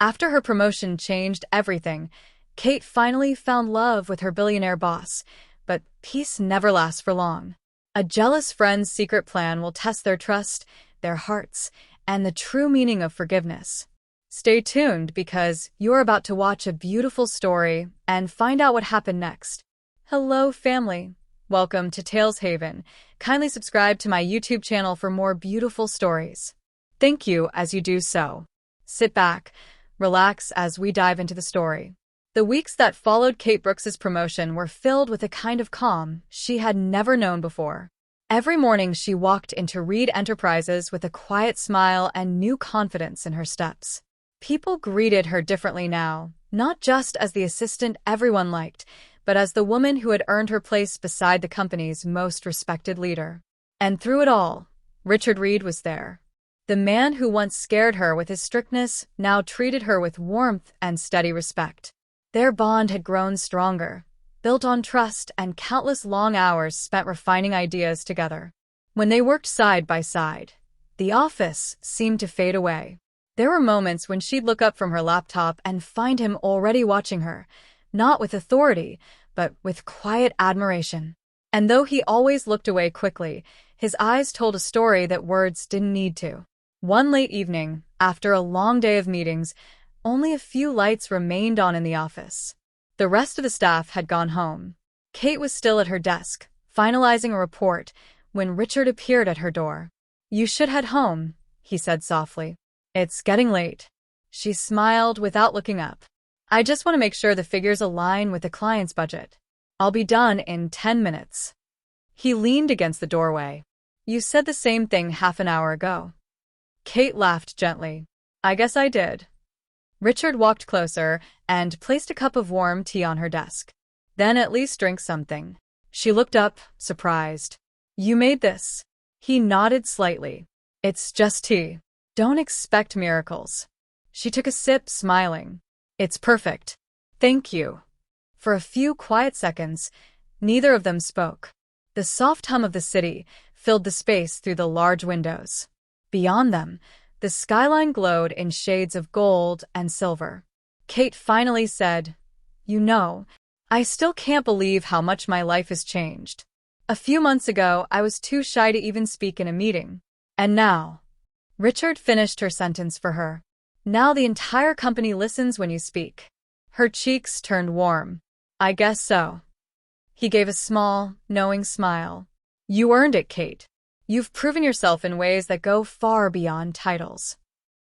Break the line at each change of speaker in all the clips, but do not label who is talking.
After her promotion changed everything, Kate finally found love with her billionaire boss, but peace never lasts for long. A jealous friend's secret plan will test their trust, their hearts, and the true meaning of forgiveness. Stay tuned because you're about to watch a beautiful story and find out what happened next. Hello, family. Welcome to Tales Haven. Kindly subscribe to my YouTube channel for more beautiful stories. Thank you as you do so. Sit back, relax as we dive into the story. The weeks that followed Kate Brooks's promotion were filled with a kind of calm she had never known before. Every morning she walked into Reed Enterprises with a quiet smile and new confidence in her steps. People greeted her differently now, not just as the assistant everyone liked, but as the woman who had earned her place beside the company's most respected leader. And through it all, Richard Reed was there. The man who once scared her with his strictness now treated her with warmth and steady respect. Their bond had grown stronger, built on trust and countless long hours spent refining ideas together. When they worked side by side, the office seemed to fade away. There were moments when she'd look up from her laptop and find him already watching her, not with authority, but with quiet admiration. And though he always looked away quickly, his eyes told a story that words didn't need to. One late evening, after a long day of meetings, only a few lights remained on in the office. The rest of the staff had gone home. Kate was still at her desk, finalizing a report, when Richard appeared at her door. "You should head home," he said softly. "It's getting late." She smiled without looking up. "I just want to make sure the figures align with the client's budget. I'll be done in 10 minutes. He leaned against the doorway. "You said the same thing half an hour ago." Kate laughed gently. "I guess I did." Richard walked closer and placed a cup of warm tea on her desk. "Then at least drink something." She looked up, surprised. "You made this?" He nodded slightly. "It's just tea. Don't expect miracles." She took a sip, smiling. "It's perfect. Thank you." For a few quiet seconds, neither of them spoke. The soft hum of the city filled the space through the large windows. Beyond them, the skyline glowed in shades of gold and silver. Kate finally said, "You know, I still can't believe how much my life has changed. A few months ago, I was too shy to even speak in a meeting. And now—" Richard finished her sentence for her. "Now the entire company listens when you speak." Her cheeks turned warm. "I guess so." He gave a small, knowing smile. "You earned it, Kate. You've proven yourself in ways that go far beyond titles."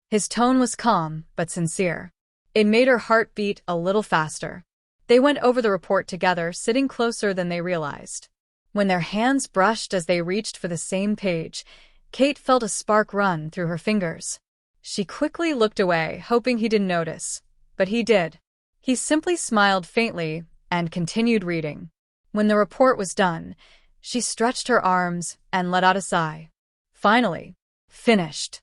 His tone was calm, but sincere. It made her heart beat a little faster. They went over the report together, sitting closer than they realized. When their hands brushed as they reached for the same page, Kate felt a spark run through her fingers. She quickly looked away, hoping he didn't notice. But he did. He simply smiled faintly and continued reading. When the report was done, she stretched her arms and let out a sigh. Finally, finished.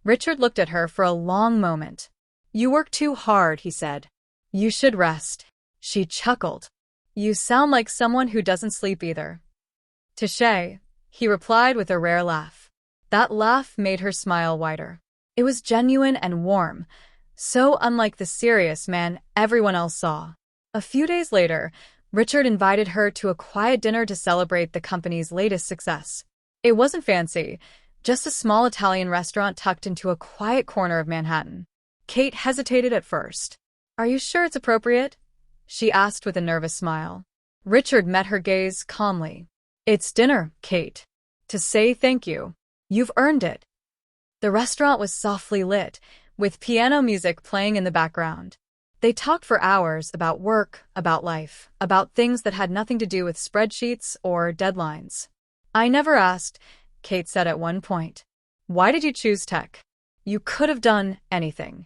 Richard looked at her for a long moment. "You work too hard," he said. "You should rest." She chuckled. "You sound like someone who doesn't sleep either." "Touché," he replied with a rare laugh. That laugh made her smile wider. It was genuine and warm, so unlike the serious man everyone else saw. A few days later, Richard invited her to a quiet dinner to celebrate the company's latest success. It wasn't fancy, just a small Italian restaurant tucked into a quiet corner of Manhattan. Kate hesitated at first. "Are you sure it's appropriate?" she asked with a nervous smile. Richard met her gaze calmly. "It's dinner, Kate. To say thank you. You've earned it." The restaurant was softly lit, with piano music playing in the background. They talked for hours about work, about life, about things that had nothing to do with spreadsheets or deadlines. "I never asked," Kate said at one point. "Why did you choose tech? You could have done anything."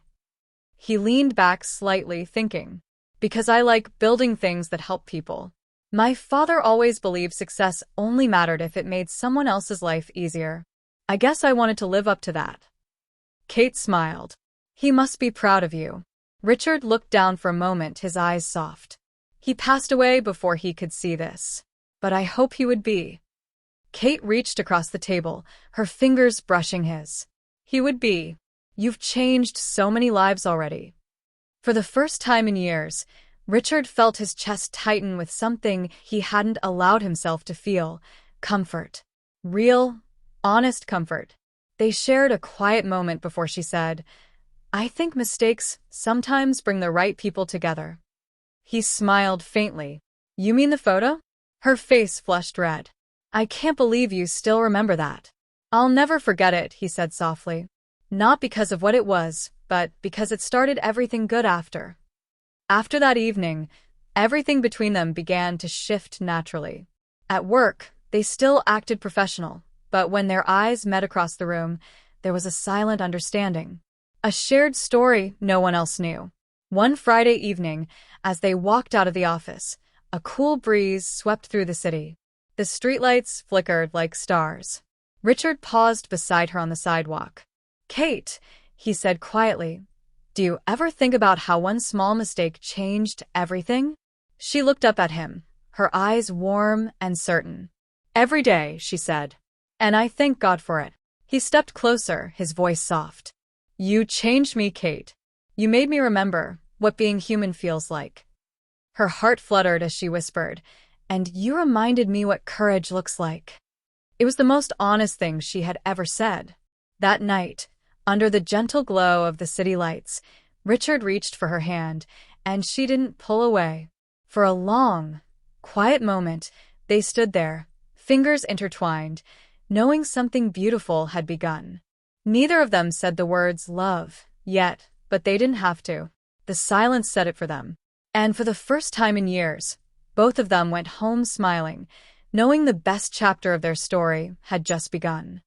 He leaned back slightly, thinking. "Because I like building things that help people. My father always believed success only mattered if it made someone else's life easier. I guess I wanted to live up to that." Kate smiled. "He must be proud of you." Richard looked down for a moment, his eyes soft. "He passed away before he could see this. But I hope he would be." Kate reached across the table, her fingers brushing his. "He would be. You've changed so many lives already." For the first time in years, Richard felt his chest tighten with something he hadn't allowed himself to feel: comfort. Real, honest comfort. They shared a quiet moment before she said, "I think mistakes sometimes bring the right people together." He smiled faintly. "You mean the photo?" Her face flushed red. "I can't believe you still remember that." "I'll never forget it," he said softly. "Not because of what it was, but because it started everything good after." After that evening, everything between them began to shift naturally. At work, they still acted professional, but when their eyes met across the room, there was a silent understanding. A shared story no one else knew. One Friday evening, as they walked out of the office, a cool breeze swept through the city. The streetlights flickered like stars. Richard paused beside her on the sidewalk. "Kate," he said quietly, "do you ever think about how one small mistake changed everything?" She looked up at him, her eyes warm and certain. "Every day," she said. "And I thank God for it." He stepped closer, his voice soft. "You changed me, Kate. You made me remember what being human feels like." Her heart fluttered as she whispered, "And you reminded me what courage looks like." It was the most honest thing she had ever said. That night, under the gentle glow of the city lights, Richard reached for her hand, and she didn't pull away. For a long, quiet moment, they stood there, fingers intertwined, knowing something beautiful had begun. Neither of them said the words love yet, but they didn't have to. The silence said it for them. And for the first time in years, both of them went home smiling, knowing the best chapter of their story had just begun.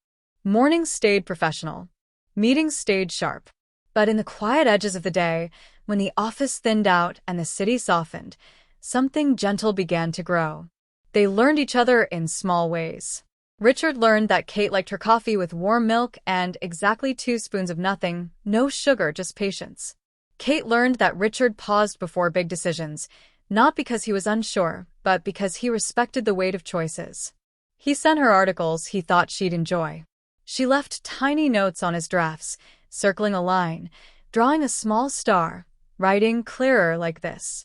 Mornings stayed professional. Meetings stayed sharp. But in the quiet edges of the day, when the office thinned out and the city softened, something gentle began to grow. They learned each other in small ways. Richard learned that Kate liked her coffee with warm milk and exactly 2 spoons of nothing, no sugar, just patience. Kate learned that Richard paused before big decisions, not because he was unsure, but because he respected the weight of choices. He sent her articles he thought she'd enjoy. She left tiny notes on his drafts, circling a line, drawing a small star, writing clearer like this.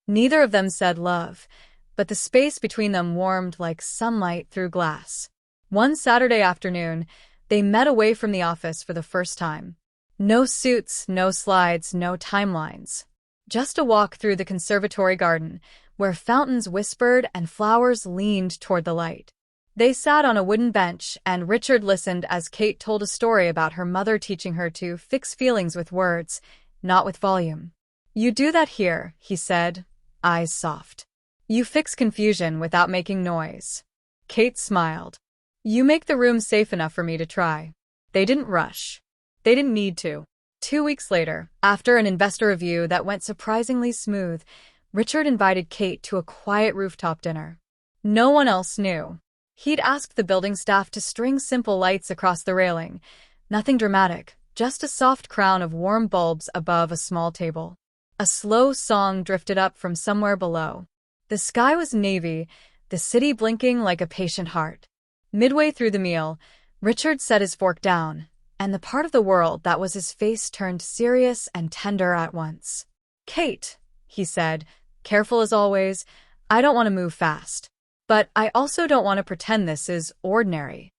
Neither of them said love, but the space between them warmed like sunlight through glass. One Saturday afternoon, they met away from the office for the first time. No suits, no slides, no timelines. Just a walk through the conservatory garden, where fountains whispered and flowers leaned toward the light. They sat on a wooden bench, and Richard listened as Kate told a story about her mother teaching her to fix feelings with words, not with volume. "You do that here," he said, eyes soft. "You fix confusion without making noise." Kate smiled. "You make the room safe enough for me to try." They didn't rush. They didn't need to. 2 weeks later, after an investor review that went surprisingly smooth, Richard invited Kate to a quiet rooftop dinner. No one else knew. He'd asked the building staff to string simple lights across the railing. Nothing dramatic, just a soft crown of warm bulbs above a small table. A slow song drifted up from somewhere below. The sky was navy, the city blinking like a patient heart. Midway through the meal, Richard set his fork down, and the part of the world that was his face turned serious and tender at once. "Kate," he said, careful as always, "I don't want to move fast. But I also don't want to pretend this is ordinary."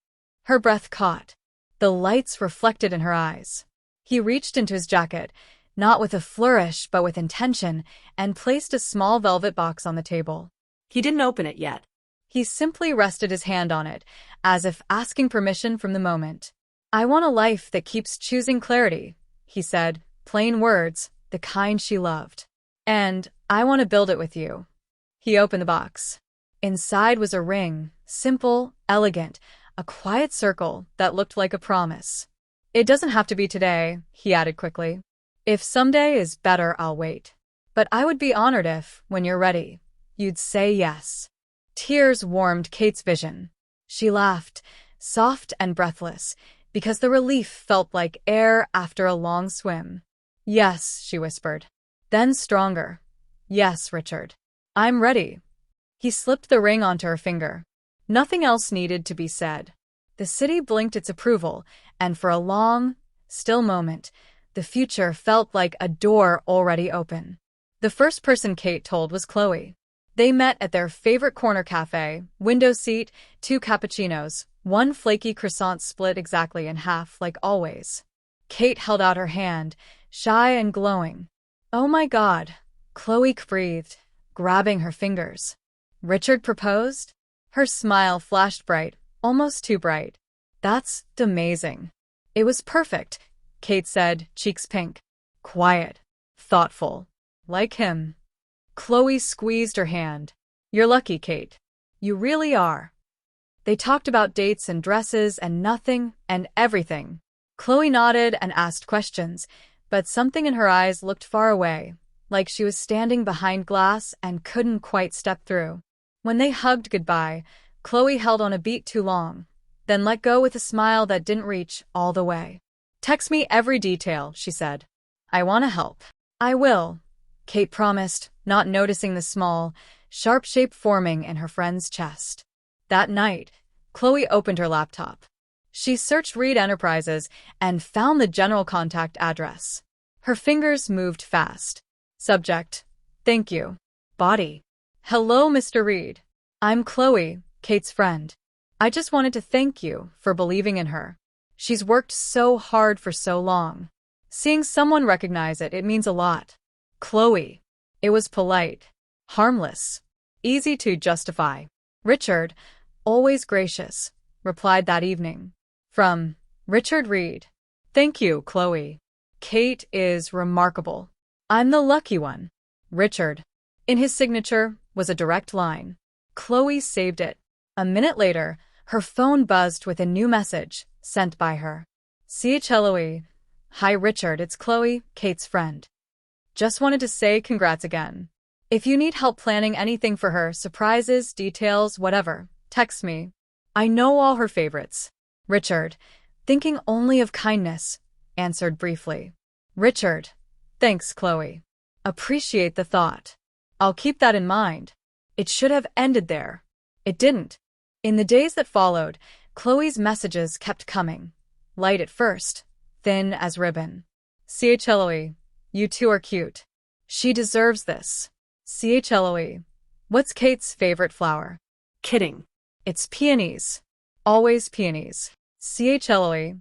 Her breath caught. The lights reflected in her eyes. He reached into his jacket, not with a flourish but with intention, and placed a small velvet box on the table.
He didn't open it yet.
He simply rested his hand on it, as if asking permission from the moment. "I want a life that keeps choosing clarity," he said, plain words, the kind she loved. "And I want to build it with you." He opened the box. Inside was a ring, simple, elegant, a quiet circle that looked like a promise. "It doesn't have to be today," he added quickly. "If someday is better, I'll wait. But I would be honored if, when you're ready, you'd say yes." Tears warmed Kate's vision. She laughed, soft and breathless, because the relief felt like air after a long swim. "Yes," she whispered. Then stronger. "Yes, Richard. I'm ready." He slipped the ring onto her finger. Nothing else needed to be said. The city blinked its approval, and for a long, still moment. The future felt like a door already open. The first person Kate told was Chloe. They met at their favorite corner cafe, window seat, 2 cappuccinos, 1 flaky croissant split exactly in half like always. Kate held out her hand, shy and glowing. "Oh my God," Chloe breathed, grabbing her fingers. "Richard proposed?" Her smile flashed bright, almost too bright. "That's amazing." "It was perfect," Kate said, cheeks pink. "Quiet. Thoughtful. Like him." Chloe squeezed her hand. "You're lucky, Kate. You really are." They talked about dates and dresses and nothing and everything. Chloe nodded and asked questions, but something in her eyes looked far away, like she was standing behind glass and couldn't quite step through. When they hugged goodbye, Chloe held on a beat too long, then let go with a smile that didn't reach all the way. "Text me every detail," she said. "I want to help." "I will," Kate promised, not noticing the small, sharp shape forming in her friend's chest. That night, Chloe opened her laptop. She searched Reed Enterprises and found the general contact address. Her fingers moved fast. Subject: "Thank you." Body: "Hello, Mr. Reed. I'm Chloe, Kate's friend. I just wanted to thank you for believing in her. She's worked so hard for so long. Seeing someone recognize it, it means a lot." Chloe. It was polite, harmless, easy to justify. Richard, always gracious, replied that evening. From Richard Reed. "Thank you, Chloe. Kate is remarkable. I'm the lucky one." Richard. In his signature was a direct line. Chloe saved it. A minute later, her phone buzzed with a new message sent by her. CHLOE. "Hi Richard, it's Chloe, Kate's friend. Just wanted to say congrats again. If you need help planning anything for her, surprises, details, whatever, text me. I know all her favorites." Richard, thinking only of kindness, answered briefly. Richard. "Thanks, Chloe. Appreciate the thought. I'll keep that in mind." It should have ended there. It didn't. In the days that followed, Chloe's messages kept coming. Light at first, thin as ribbon. CHLOE. "You two are cute. She deserves this." CHLOE. "What's Kate's favorite flower?" "Kidding. It's peonies. Always peonies." CHLOE.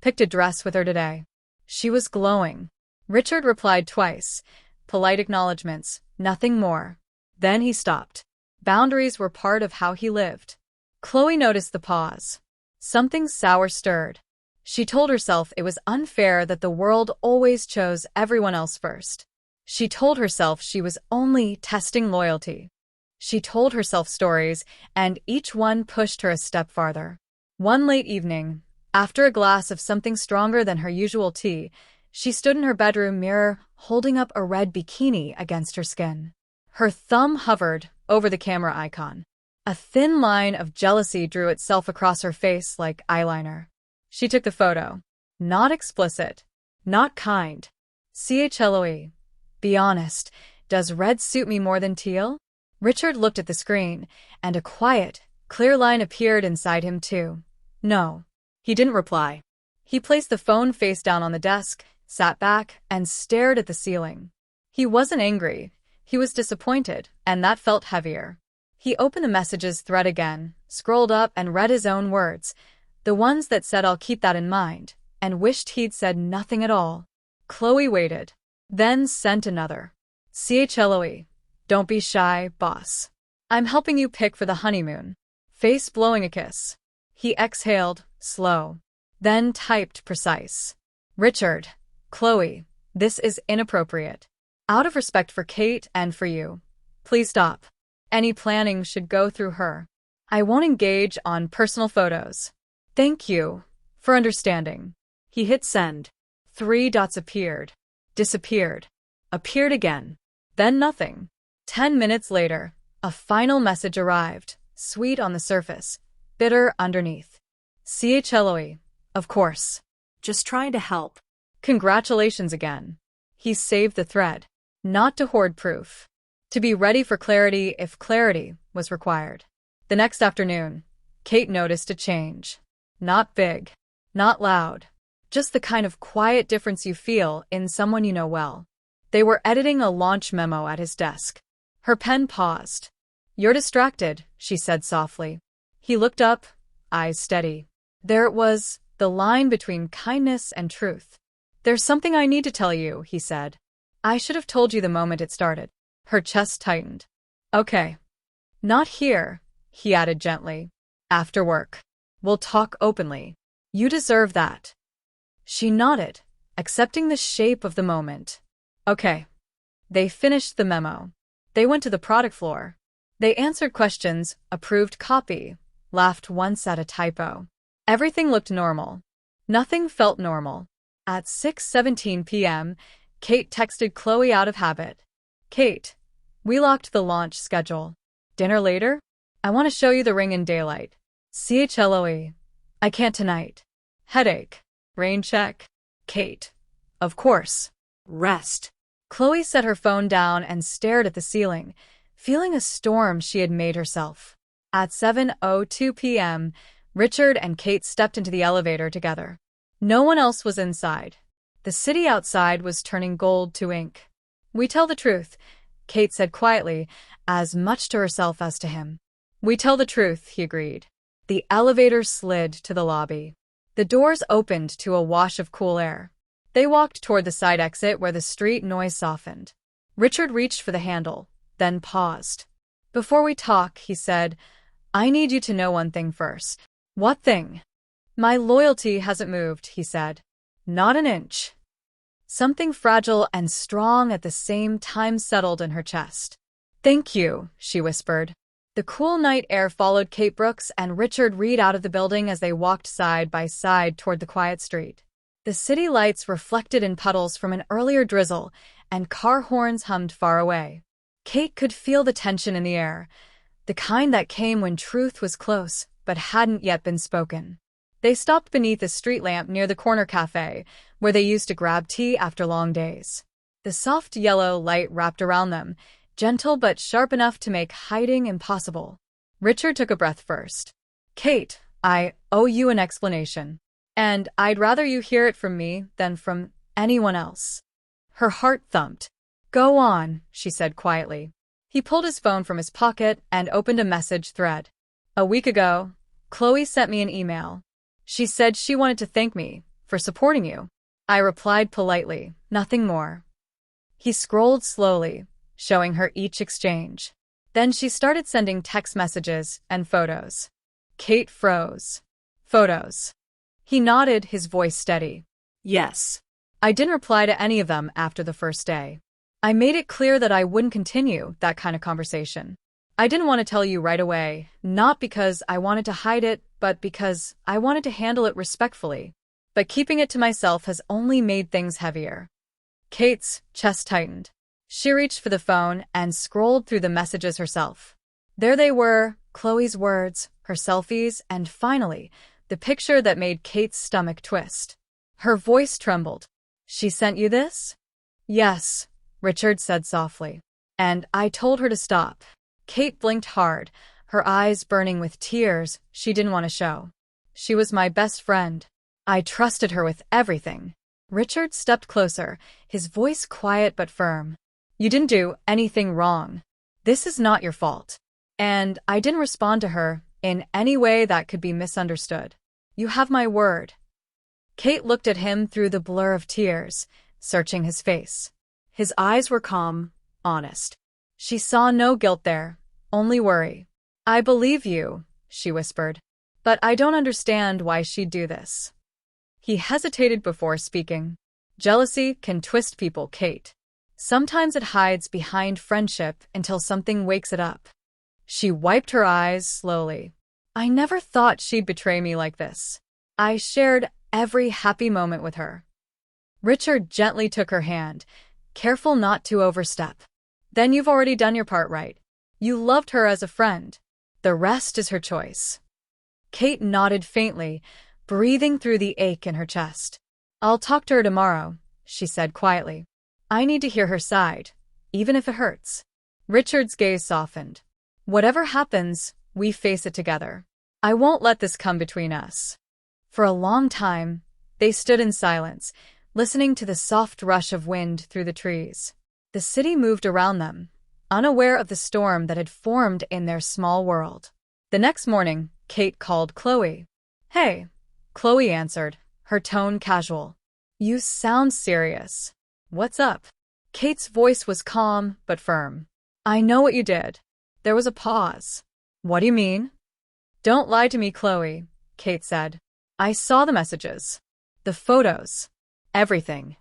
"Picked a dress with her today. She was glowing." Richard replied twice. Polite acknowledgments, nothing more. Then he stopped. Boundaries were part of how he lived. Chloe noticed the pause. Something sour stirred. She told herself it was unfair that the world always chose everyone else first. She told herself she was only testing loyalty. She told herself stories, and each one pushed her a step farther. One late evening, after a glass of something stronger than her usual tea, she stood in her bedroom mirror, holding up a red bikini against her skin. Her thumb hovered over the camera icon. A thin line of jealousy drew itself across her face like eyeliner. She took the photo. Not explicit. Not kind. CHLOE. "Be honest, does red suit me more than teal?" Richard looked at the screen, and a quiet, clear line appeared inside him too. "No." He didn't reply. He placed the phone face down on the desk, sat back, and stared at the ceiling. He wasn't angry. He was disappointed, and that felt heavier. He opened the messages thread again, scrolled up and read his own words, the ones that said "I'll keep that in mind," and wished he'd said nothing at all. Chloe waited, then sent another. CHLOE. "Don't be shy, boss. I'm helping you pick for the honeymoon." Face blowing a kiss. He exhaled, slow, then typed precise. Richard. "Chloe, this is inappropriate. Out of respect for Kate and for you. Please stop. Any planning should go through her. I won't engage on personal photos. Thank you for understanding." He hit send. 3 dots appeared, disappeared, appeared again, then nothing. 10 minutes later, a final message arrived, sweet on the surface, bitter underneath. CHLOE. "Of course. Just trying to help. Congratulations again." He saved the thread, not to hoard proof. To be ready for clarity if clarity was required. The next afternoon, Kate noticed a change. Not big, not loud, Just the kind of quiet difference you feel in someone you know well. They were editing a launch memo at his desk. Her pen paused. "You're distracted," she said softly. He looked up, eyes steady. There it was, the line between kindness and truth. "There's something I need to tell you," he said. "I should have told you the moment it started." Her chest tightened. "Okay. Not here," he added gently. "After work. We'll talk openly. You deserve that." She nodded, accepting the shape of the moment. "Okay." They finished the memo. They went to the product floor. They answered questions, approved copy, laughed once at a typo. Everything looked normal. Nothing felt normal. At 6:17 p.m., Kate texted Chloe out of habit. "Kate, we locked the launch schedule. Dinner later? I want to show you the ring in daylight. CHLOE. I can't tonight. Headache. Rain check." Kate. "Of course. Rest." Chloe set her phone down and stared at the ceiling, feeling a storm she had made herself. At 7:02 p.m., Richard and Kate stepped into the elevator together. No one else was inside. The city outside was turning gold to ink. "We tell the truth," Kate said quietly, as much to herself as to him. "We tell the truth," he agreed. The elevator slid to the lobby. The doors opened to a wash of cool air. They walked toward the side exit where the street noise softened. Richard reached for the handle, then paused. "Before we talk," he said, "I need you to know one thing first." "What thing?" "My loyalty hasn't moved," he said. "Not an inch." Something fragile and strong at the same time settled in her chest. "Thank you," she whispered. The cool night air followed Kate Brooks and Richard Reed out of the building as they walked side by side toward the quiet street. The city lights reflected in puddles from an earlier drizzle, and car horns hummed far away. Kate could feel the tension in the air, the kind that came when truth was close but hadn't yet been spoken. They stopped beneath a street lamp near the corner cafe, where they used to grab tea after long days. The soft yellow light wrapped around them, gentle but sharp enough to make hiding impossible. Richard took a breath first. "Kate, I owe you an explanation. And I'd rather you hear it from me than from anyone else." Her heart thumped. "Go on," she said quietly. He pulled his phone from his pocket and opened a message thread. "A week ago, Chloe sent me an email. She said she wanted to thank me for supporting you." I replied politely, nothing more. He scrolled slowly, showing her each exchange. Then she started sending text messages and photos. Kate froze. "Photos?" He nodded, his voice steady. "Yes." I didn't reply to any of them after the first day. I made it clear that I wouldn't continue that kind of conversation. I didn't want to tell you right away, not because I wanted to hide it, but because I wanted to handle it respectfully. But keeping it to myself has only made things heavier. Kate's chest tightened. She reached for the phone and scrolled through the messages herself. There they were, Chloe's words, her selfies, and finally, the picture that made Kate's stomach twist. Her voice trembled. "She sent you this?" "Yes," Richard said softly. "And I told her to stop." Kate blinked hard, her eyes burning with tears she didn't want to show. "She was my best friend. I trusted her with everything." Richard stepped closer, his voice quiet but firm. "You didn't do anything wrong. This is not your fault. And I didn't respond to her in any way that could be misunderstood. You have my word." Kate looked at him through the blur of tears, searching his face. His eyes were calm, honest. She saw no guilt there, only worry. "I believe you," she whispered. "But I don't understand why she'd do this." He hesitated before speaking. "Jealousy can twist people, Kate. Sometimes it hides behind friendship until something wakes it up." She wiped her eyes slowly. "I never thought she'd betray me like this. I shared every happy moment with her." Richard gently took her hand, careful not to overstep. "Then you've already done your part right. You loved her as a friend. The rest is her choice." Kate nodded faintly, breathing through the ache in her chest. "I'll talk to her tomorrow," she said quietly. "I need to hear her side, even if it hurts." Richard's gaze softened. "Whatever happens, we face it together. I won't let this come between us." For a long time, They stood in silence, listening to the soft rush of wind through the trees. The city moved around them, unaware of the storm that had formed in their small world. The next morning, Kate called Chloe. "Hey," Chloe answered, her tone casual. "You sound serious. What's up?" Kate's voice was calm but firm. "I know what you did." There was a pause. "What do you mean?" "Don't lie to me, Chloe," Kate said. "I saw the messages. The photos. Everything."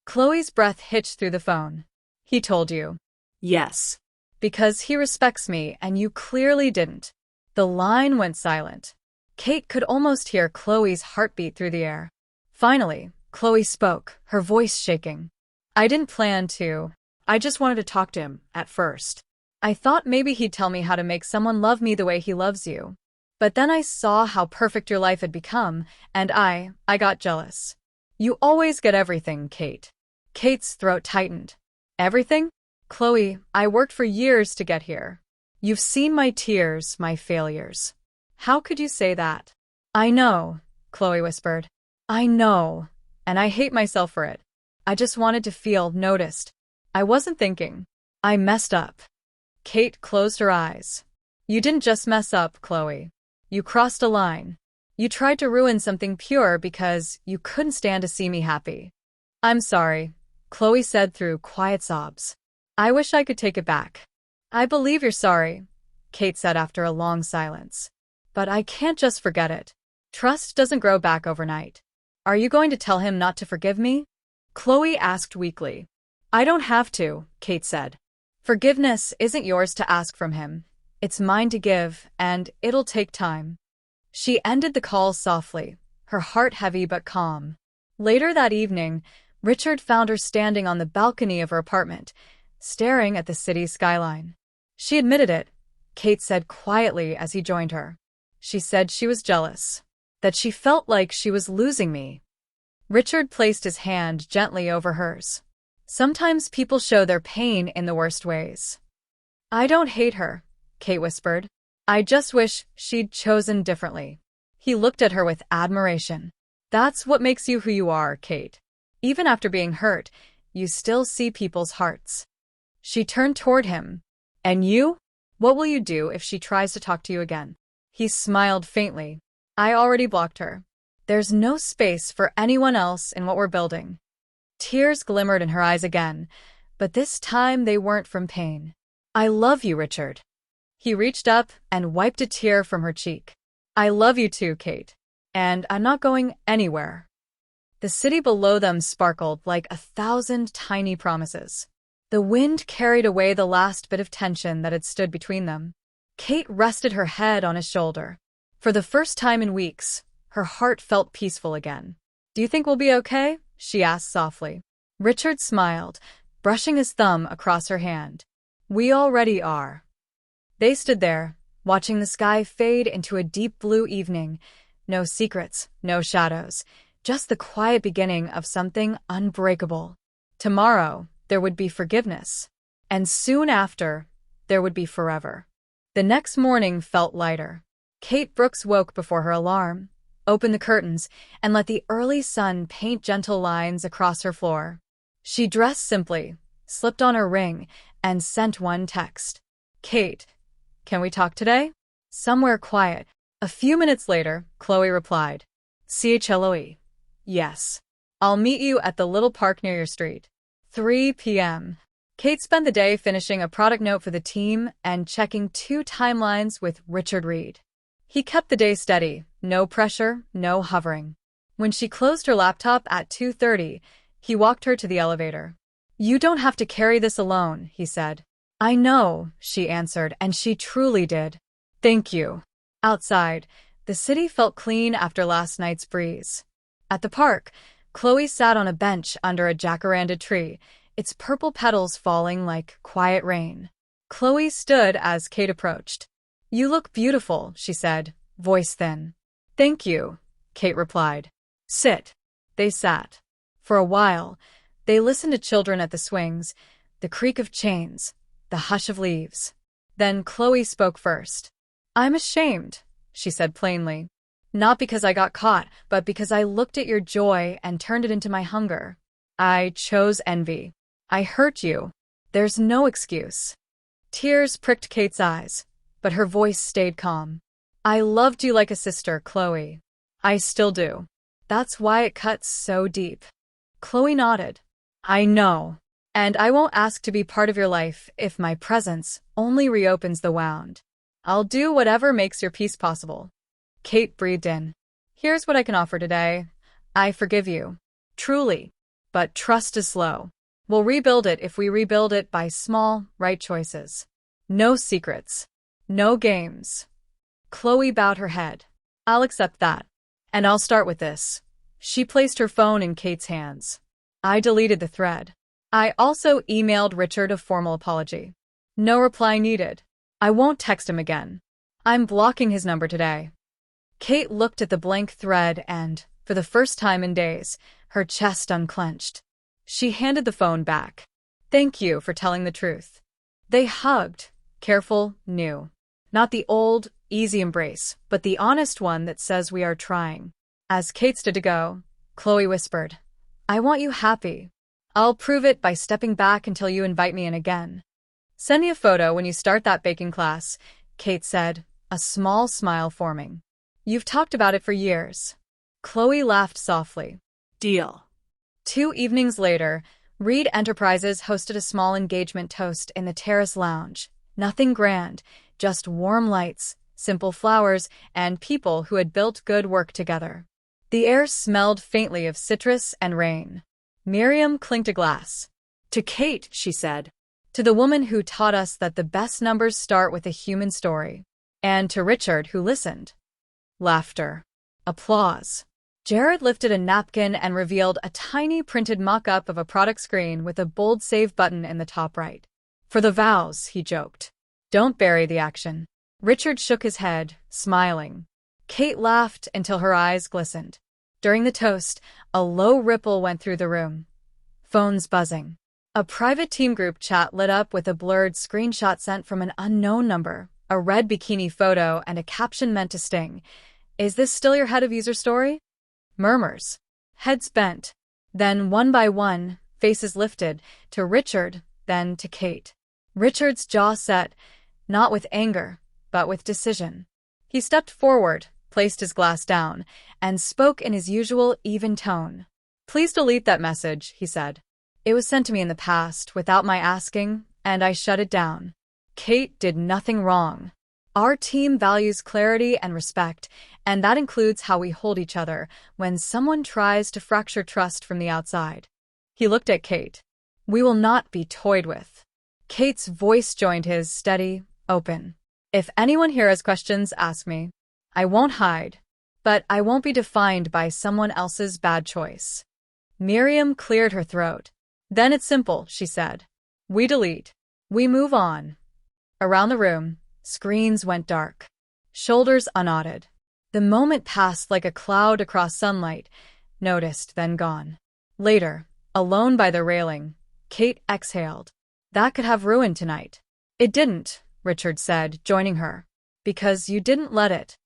Chloe's breath hitched through the phone. "He told you?" "Yes." "Because he respects me, and you clearly didn't." The line went silent. Kate could almost hear Chloe's heartbeat through the air. Finally, Chloe spoke, her voice shaking. "I didn't plan to. I just wanted to talk to him, at first. I thought maybe he'd tell me how to make someone love me the way he loves you. But then I saw how perfect your life had become, and I got jealous." "You always get everything, Kate." Kate's throat tightened. "Everything? Chloe, I worked for years to get here. You've seen my tears, my failures. How could you say that?" "I know," Chloe whispered. "I know, and I hate myself for it. I just wanted to feel noticed. I wasn't thinking. I messed up." Kate closed her eyes. "You didn't just mess up, Chloe. You crossed a line. You tried to ruin something pure because you couldn't stand to see me happy." "I'm sorry," Chloe said through quiet sobs. "I wish I could take it back." "I believe you're sorry," Kate said after a long silence. "But I can't just forget it. Trust doesn't grow back overnight." "Are you going to tell him not to forgive me?" Chloe asked weakly. "I don't have to," Kate said. "Forgiveness isn't yours to ask from him. It's mine to give, and it'll take time." She ended the call softly, her heart heavy but calm. Later that evening, Richard found her standing on the balcony of her apartment, staring at the city skyline. She admitted it, Kate said quietly as he joined her. She said she was jealous, that she felt like she was losing me. Richard placed his hand gently over hers. "Sometimes people show their pain in the worst ways." "I don't hate her," Kate whispered. "I just wish she'd chosen differently." He looked at her with admiration. "That's what makes you who you are, Kate. Even after being hurt, you still see people's hearts." She turned toward him. "And you? What will you do if she tries to talk to you again?" He smiled faintly. "I already blocked her. There's no space for anyone else in what we're building." Tears glimmered in her eyes again, but this time they weren't from pain. "I love you, Richard." He reached up and wiped a tear from her cheek. "I love you too, Kate. And I'm not going anywhere." The city below them sparkled like 1,000 tiny promises. The wind carried away the last bit of tension that had stood between them. Kate rested her head on his shoulder. For the first time in weeks, her heart felt peaceful again. "Do you think we'll be okay?" she asked softly. Richard smiled, brushing his thumb across her hand. "We already are." They stood there, watching the sky fade into a deep blue evening. No secrets, no shadows, just the quiet beginning of something unbreakable. Tomorrow, there would be forgiveness. And soon after, there would be forever. The next morning felt lighter. Kate Brooks woke before her alarm, opened the curtains, and let the early sun paint gentle lines across her floor. She dressed simply, slipped on her ring, and sent one text. "Kate, can we talk today?" Somewhere quiet. A few minutes later, Chloe replied. "CHLOE. Yes. I'll meet you at the little park near your street. 3 p.m. Kate spent the day finishing a product note for the team and checking 2 timelines with Richard Reed. He kept the day steady, no pressure, no hovering. When she closed her laptop at 2:30, he walked her to the elevator. "You don't have to carry this alone," he said. "I know," she answered, and she truly did. "Thank you." Outside, the city felt clean after last night's breeze. At the park, Chloe sat on a bench under a jacaranda tree, its purple petals falling like quiet rain. Chloe stood as Kate approached. "You look beautiful," she said, voice thin. "Thank you," Kate replied. "Sit." They sat. For a while, they listened to children at the swings, the creak of chains, the hush of leaves. Then Chloe spoke first. "I'm ashamed," she said plainly. Not because I got caught, but because I looked at your joy and turned it into my hunger. I chose envy. I hurt you. There's no excuse. Tears pricked Kate's eyes, but her voice stayed calm. I loved you like a sister, Chloe. I still do. That's why it cuts so deep. Chloe nodded. I know. And I won't ask to be part of your life if my presence only reopens the wound. I'll do whatever makes your peace possible. Kate breathed in. Here's what I can offer today. I forgive you. Truly. But trust is slow. We'll rebuild it if we rebuild it by small, right choices. No secrets. No games. Chloe bowed her head. I'll accept that. And I'll start with this. She placed her phone in Kate's hands. I deleted the thread. I also emailed Richard a formal apology. No reply needed. I won't text him again. I'm blocking his number today. Kate looked at the blank thread and, for the first time in days, her chest unclenched. She handed the phone back. Thank you for telling the truth. They hugged, careful, new. Not the old, easy embrace, but the honest one that says we are trying. As Kate stood to go, Chloe whispered, I want you happy. I'll prove it by stepping back until you invite me in again. Send me a photo when you start that baking class, Kate said, a small smile forming. You've talked about it for years. Chloe laughed softly. Deal. 2 evenings later, Reed Enterprises hosted a small engagement toast in the terrace lounge. Nothing grand, just warm lights, simple flowers, and people who had built good work together. The air smelled faintly of citrus and rain. Miriam clinked a glass. To Kate, she said. To the woman who taught us that the best numbers start with a human story. And to Richard, who listened. Laughter. Applause. Jared lifted a napkin and revealed a tiny printed mock-up of a product screen with a bold save button in the top right. For the vows, he joked. Don't bury the action. Richard shook his head, smiling. Kate laughed until her eyes glistened. During the toast, a low ripple went through the room. Phones buzzing. A private team group chat lit up with a blurred screenshot sent from an unknown number, a red bikini photo, and a caption meant to sting. Is this still your head of user story? Murmurs. Heads bent. Then, one by one, faces lifted, to Richard, then to Kate. Richard's jaw set, not with anger, but with decision. He stepped forward, placed his glass down, and spoke in his usual even tone. Please delete that message, he said. It was sent to me in the past, without my asking, and I shut it down. Kate did nothing wrong. Our team values clarity and respect, and that includes how we hold each other when someone tries to fracture trust from the outside. He looked at Kate. We will not be toyed with. Kate's voice joined his, steady, open. If anyone here has questions, ask me. I won't hide, but I won't be defined by someone else's bad choice. Miriam cleared her throat. Then it's simple, she said. We delete. We move on. Around the room, screens went dark. Shoulders unknotted. The moment passed like a cloud across sunlight, noticed, then gone. Later, alone by the railing, Kate exhaled. That could have ruined tonight. It didn't, Richard said, joining her. Because you didn't let it.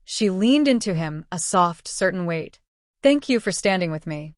She leaned into him, a soft, certain weight. Thank you for standing with me.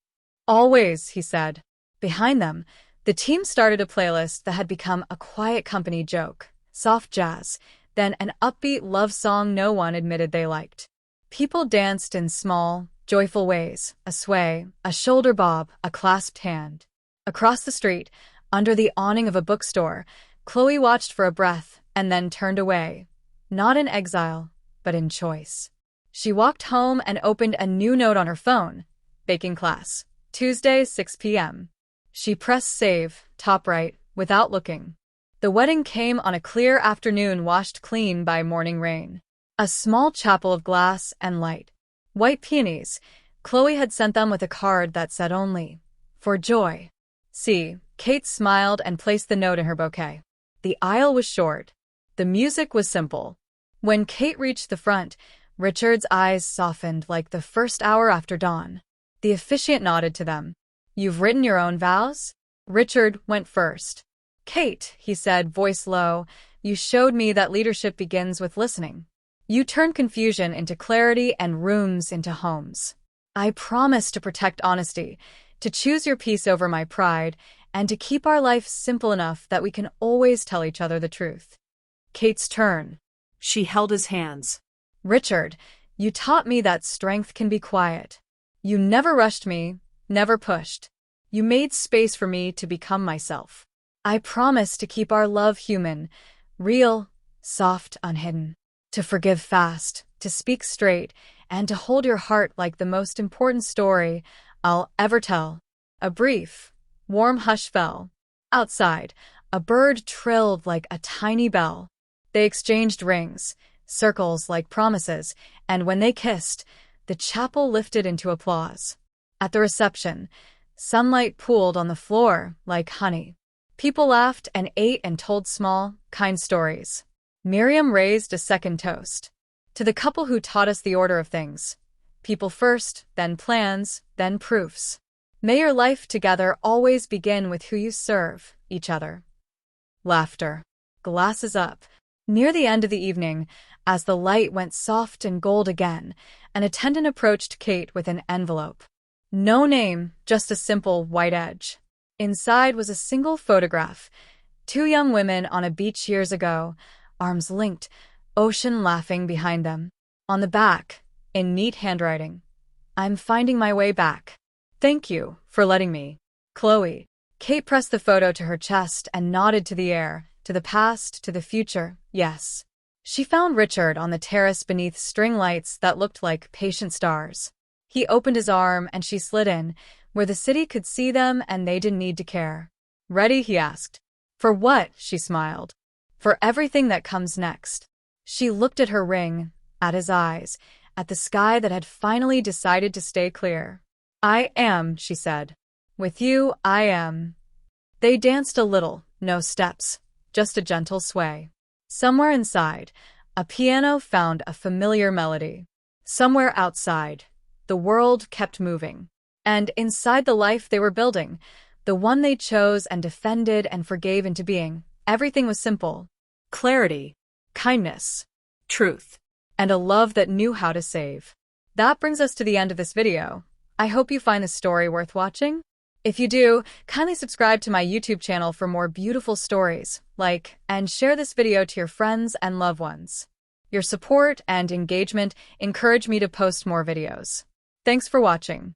Always, he said. Behind them, the team started a playlist that had become a quiet company joke. Soft jazz, then an upbeat love song no one admitted they liked. People danced in small, joyful ways, a sway, a shoulder bob, a clasped hand. Across the street, under the awning of a bookstore, Chloe watched for a breath and then turned away, not in exile, but in choice. She walked home and opened a new note on her phone. Baking class, Tuesday, 6 p.m. She pressed save, top right, without looking. The wedding came on a clear afternoon washed clean by morning rain. A small chapel of glass and light. White peonies. Chloe had sent them with a card that said only, for joy. See, Kate smiled and placed the note in her bouquet. The aisle was short. The music was simple. When Kate reached the front, Richard's eyes softened like the first hour after dawn. The officiant nodded to them. You've written your own vows? Richard went first. Kate, he said, voice low, you showed me that leadership begins with listening. You turn confusion into clarity and rooms into homes. I promise to protect honesty, to choose your peace over my pride, and to keep our life simple enough that we can always tell each other the truth. Kate's turn.
She held his hands.
Richard, you taught me that strength can be quiet. You never rushed me, never pushed. You made space for me to become myself. I promise to keep our love human, real, soft, unhidden. To forgive fast, to speak straight, and to hold your heart like the most important story I'll ever tell. A brief, warm hush fell. Outside, a bird trilled like a tiny bell. They exchanged rings, circles like promises, and when they kissed, the chapel lifted into applause. At the reception, sunlight pooled on the floor like honey. People laughed and ate and told small, kind stories. Miriam raised a second toast. To the couple who taught us the order of things. People first, then plans, then proofs. May your life together always begin with who you serve, each other. Laughter. Glasses up. Near the end of the evening, as the light went soft and gold again, an attendant approached Kate with an envelope. No name, just a simple white edge. Inside was a single photograph. 2 young women on a beach years ago, arms linked, ocean laughing behind them. On the back, in neat handwriting, I'm finding my way back. Thank you for letting me. Chloe. Kate pressed the photo to her chest and nodded to the air, to the past, to the future, yes. She found Richard on the terrace beneath string lights that looked like patient stars. He opened his arm and she slid in, where the city could see them and they didn't need to care. Ready? He asked. For what? She smiled. For everything that comes next. She looked at her ring, at his eyes, at the sky that had finally decided to stay clear. I am, she said. With you, I am. They danced a little, no steps, just a gentle sway. Somewhere inside, a piano found a familiar melody. Somewhere outside, the world kept moving. And inside the life they were building, the one they chose and defended and forgave into being, everything was simple. Clarity, kindness, truth, and a love that knew how to save. That brings us to the end of this video. I hope you find this story worth watching. If you do, kindly subscribe to my YouTube channel for more beautiful stories, like, and share this video to your friends and loved ones. Your support and engagement encourage me to post more videos. Thanks for watching.